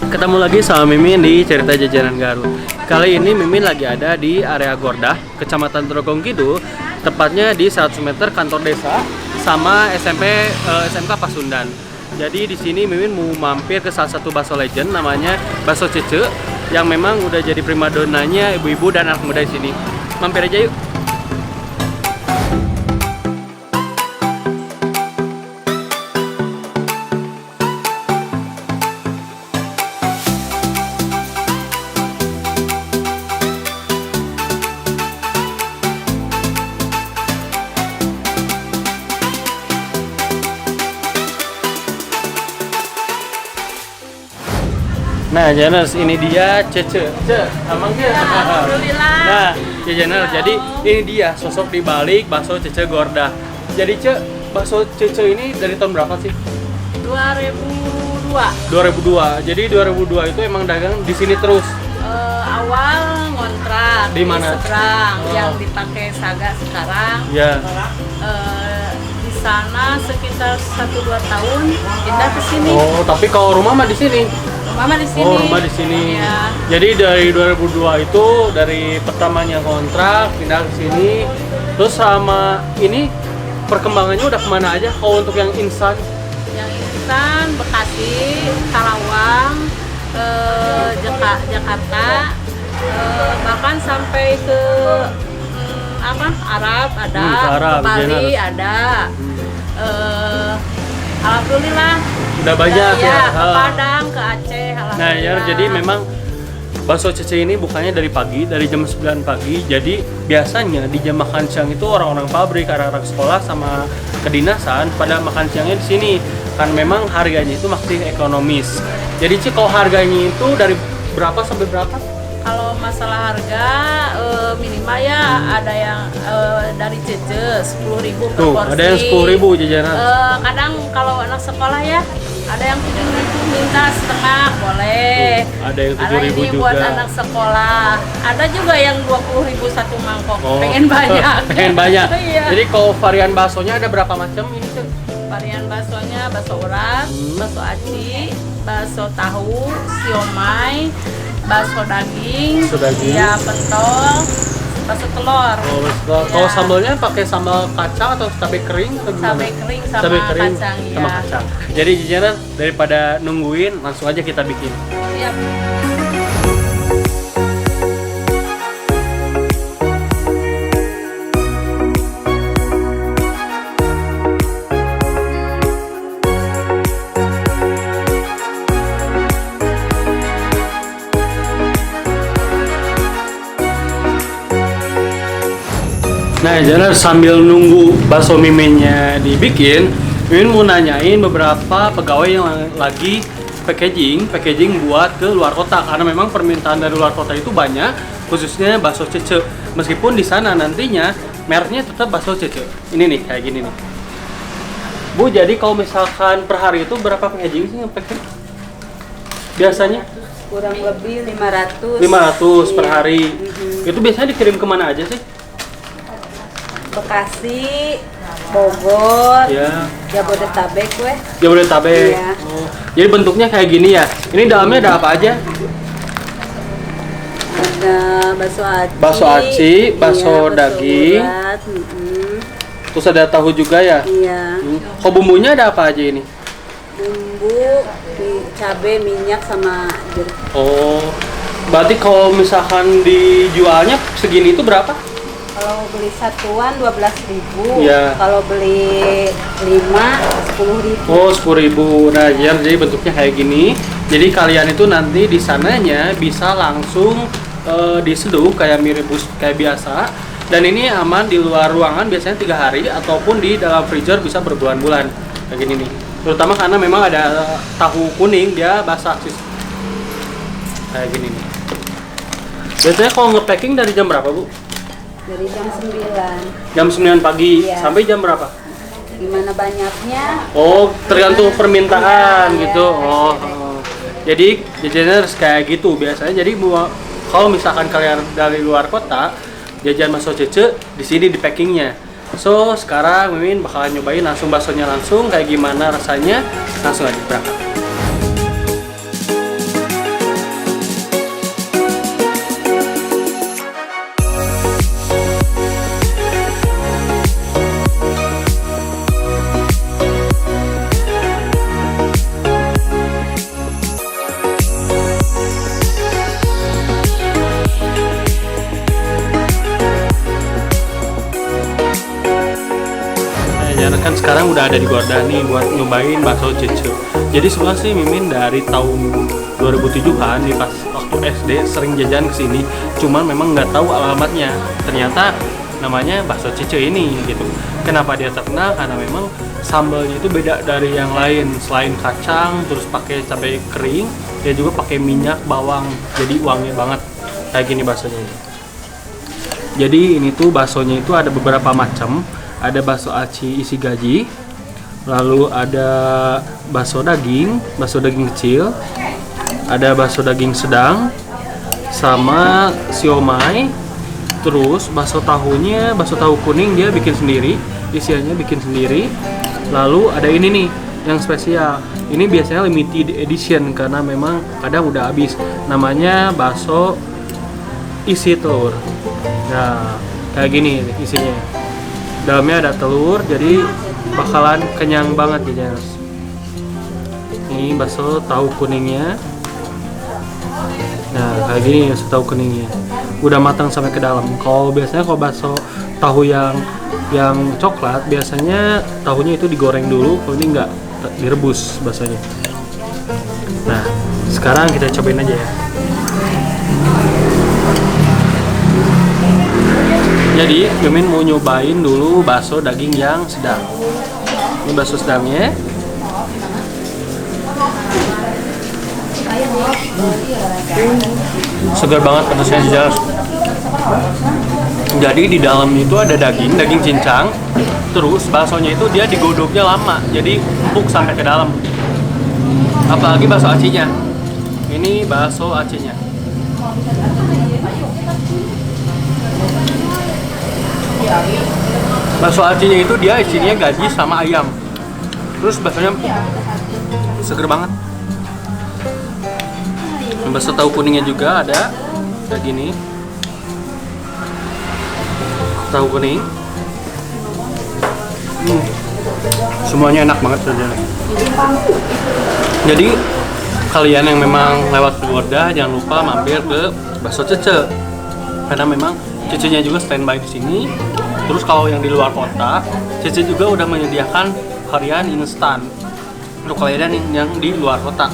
Ketemu lagi sama Mimin di Cerita Jajanan Garut. Kali ini Mimin lagi ada di area Gordah, Kecamatan Trogong Kidul, tepatnya di 100 meter kantor desa sama SMK Pasundan. Jadi di sini Mimin mau mampir ke salah satu bakso legend namanya Bakso Cece yang memang udah jadi primadonanya ibu-ibu dan anak muda di sini. Mampir aja yuk. Nah, Janers, ini dia Cece. Namanya. Alhamdulillah. Nah, Janers, jadi ini dia sosok di balik bakso Cece Gordah. Jadi bakso Cece ini dari tahun berapa sih? 2002. 2002. Jadi 2002 itu emang dagang di sini terus. Awal ngontrak Di mana? seberang Oh. yang dipakai Saga sekarang. Ya. Di sana sekitar 1-2 tahun pindah ke sini. Oh, tapi kalau rumah mah di sini. Mama di sini. Oh, rumah di sini. Iya. Jadi dari 2002 itu dari pertamanya kontrak pindah ke sini. Terus sama ini perkembangannya udah kemana aja? Kalau untuk yang instan? Yang instan Bekasi, Karawang, Jakarta, bahkan sampai ke Arab ada, ke Arab, ke Bali Janers. ada. Alhamdulillah. Udah banyak ya. Ke Padang, ke Aceh. Nah, Alhamdulillah. ya jadi memang bakso Cece ini bukannya dari pagi, dari jam 9 pagi. Jadi biasanya di jam makan siang itu orang-orang pabrik, anak-anak sekolah sama kedinasan pada makan siangnya di sini. Kan memang harganya itu masih ekonomis. Jadi kalau harganya itu dari berapa sampai berapa? Kalau masalah harga minimal ya ada yang dari Cece 10.000 per Tuh, porsi. ada yang 10.000 jajanan. Kadang kalau anak sekolah ya ada yang 7.000 minta setengah boleh. Ada yang Ada 7.000 ini juga. buat anak sekolah. Ada juga yang 20.000 satu mangkok. Oh. Pengen banyak. Pengen banyak. Iya. Jadi kalau varian baksonya ada berapa macam ini tuh? Varian baksonya bakso urat, bakso aci, bakso tahu, siomay, bakso daging, Bakso daging. ya pentol, bakso telur. Oh, Iya. kalau sambelnya pakai sambal kacang atau cabai kering atau gimana? Cabai kering sama Cabai kering kacang, sama iya. kacang. Jadi jajanan daripada nungguin langsung aja kita bikin. Iya. Nah, jajanan sambil nunggu bakso miminnya dibikin, Mimin mau nanyain beberapa pegawai yang lagi packaging buat ke luar kota karena memang permintaan dari luar kota itu banyak, khususnya bakso Cece. Meskipun di sana nantinya mereknya tetap bakso Cece. Ini nih kayak gini nih. Bu, jadi kalau misalkan per hari itu berapa packaging sih yang packing? Biasanya Kurang lebih 500. 500 per Iya. hari. Itu biasanya dikirim kemana aja sih? Bekasi, Bogor, Ya, Jabodetabek weh. Jabodetabek. Iya. Oh, jadi bentuknya kayak gini ya. Ini dalamnya ada apa aja? Ada bakso aci, Bakso aci, bakso iya, daging. urat, Terus ada tahu juga ya. iya. Kok bumbunya ada apa aja ini? Bumbu, cabai, minyak sama jeruk. Oh, berarti kalau misalkan dijualnya segini itu berapa? Kalau beli satuan 12.000. Iya. Kalau beli 5 10.000. Oh, 10.000. Nah, jadi bentuknya kayak gini. Jadi kalian itu nanti di sananya bisa langsung diseduh kayak kayak biasa. Dan ini aman di luar ruangan biasanya 3 hari ataupun di dalam freezer bisa berbulan-bulan. Kayak gini nih. Terutama karena memang ada tahu kuning dia basah sih. Kayak gini nih. Biasanya kalau nge-packing dari jam berapa, Bu? Dari jam 9. Jam 9 pagi Iya. sampai jam berapa? Gimana banyaknya? Oh, tergantung permintaan Iya, gitu. iya, Oh, iya. oh. Jadi jajanan harus kayak gitu biasanya. Jadi kalau misalkan kalian dari luar kota, jajan bakso Cece di sini di packingnya. So sekarang Mimin bakalan nyobain langsung baksonya langsung kayak gimana rasanya. Langsung aja berangkat. sekarang udah ada di Gorda nih buat nyobain bakso Cece. Jadi sebenarnya sih Mimin dari tahun 2007-an di pas waktu SD sering jajan ke sini, cuman memang nggak tahu alamatnya. Ternyata namanya bakso Cece ini gitu. Kenapa dia terkenal? Karena memang sambalnya itu beda dari yang lain. Selain kacang, terus pakai cabai kering, dia juga pakai minyak bawang. Jadi wangi banget. Kayak gini baksonya. Jadi ini tuh baksonya itu ada beberapa macam. Ada bakso aci isi gaji, lalu ada bakso daging kecil, ada bakso daging sedang, sama siomay. Terus bakso tahunya, bakso tahu kuning dia bikin sendiri, isiannya bikin sendiri. Lalu ada ini nih yang spesial. Ini biasanya limited edition karena memang kadang udah habis. Namanya bakso isi telur. Nah, kayak gini isinya. Dalamnya ada telur, jadi bakalan kenyang banget ya. Ini bakso tahu kuningnya. Nah, kayak gini bakso tahu kuningnya. Udah matang sampai ke dalam. Kalau biasanya kalau bakso tahu yang coklat, biasanya tahunya itu digoreng dulu. Kalau ini enggak, direbus baksonya. Nah, sekarang kita cobain aja ya. Jadi, Mimin mau nyobain dulu bakso daging yang sedang. Ini bakso sedangnya. Segar banget pedasnya jelas. Jadi di dalam itu ada daging cincang. Terus baksonya itu dia digodoknya lama, jadi empuk sampai ke dalam. Apalagi bakso acinya. Ini bakso acinya. Bakso acinya itu dia isinya gaji sama ayam. Terus baksonya seger banget. Bakso tahu kuningnya juga ada kayak gini. Tahu kuning. Semuanya enak banget saja. Jadi kalian yang memang lewat ke Gorda jangan lupa mampir ke bakso Cece. Karena memang Cece-nya juga standby di sini. Terus kalau yang di luar kota, Cece juga udah menyediakan harian instan untuk kalian yang di luar kota.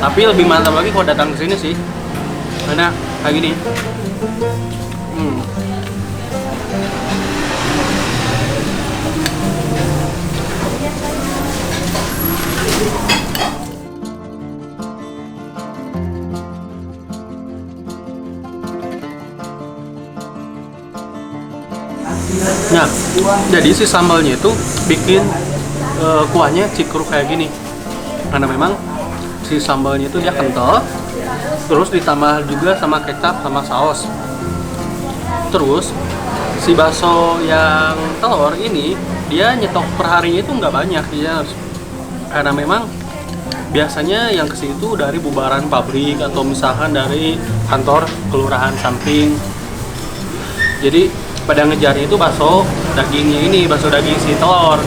Tapi lebih mantap lagi kalau datang ke sini sih, karena kayak gini. Nah, jadi si sambalnya itu bikin kuahnya cikruk kayak gini. Karena memang si sambalnya itu dia kental, terus ditambah juga sama kecap sama saus. Terus si bakso yang telur ini dia nyetok per harinya itu nggak banyak dia, karena memang biasanya yang kesini itu dari bubaran pabrik atau misalkan dari kantor kelurahan samping. Jadi pada ngejarnya itu bakso dagingnya ini, bakso daging si telur.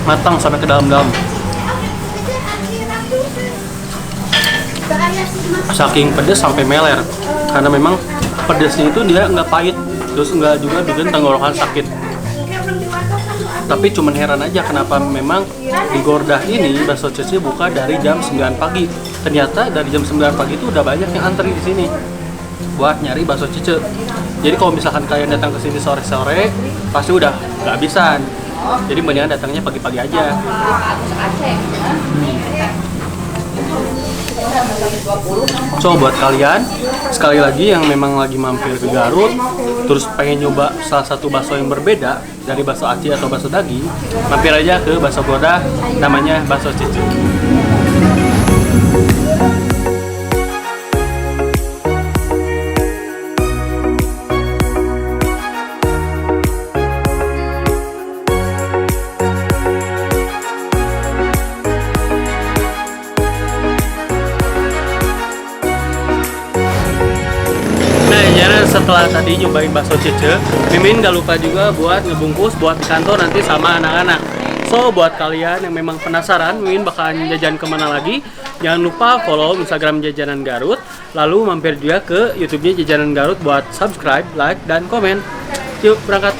Matang sampai ke dalam-dalam. Saking pedes sampai meler. Karena memang pedesnya itu dia nggak pahit, terus nggak juga bikin tenggorokan sakit. Tapi cuman heran aja kenapa memang di Gorda ini bakso Cece buka dari jam 9 pagi. Ternyata dari jam 9 pagi itu udah banyak yang antri di sini buat nyari bakso Cece. Jadi kalau misalkan kalian datang ke sini sore-sore, pasti udah nggak habisan. Jadi mendingan datangnya pagi-pagi aja. So buat kalian sekali lagi yang memang lagi mampir ke Garut, terus pengen nyoba salah satu bakso yang berbeda dari bakso aci atau bakso daging, mampir aja ke bakso Gorda, namanya bakso Cece. Setelah tadi nyobain bakso Cece, Mimin gak lupa juga buat ngebungkus buat di kantor nanti sama anak-anak. So buat kalian yang memang penasaran Mimin bakalan jajan kemana lagi, jangan lupa follow Instagram Jajanan Garut, lalu mampir juga ke YouTube-nya Jajanan Garut buat subscribe, like, dan komen. Yuk berangkat.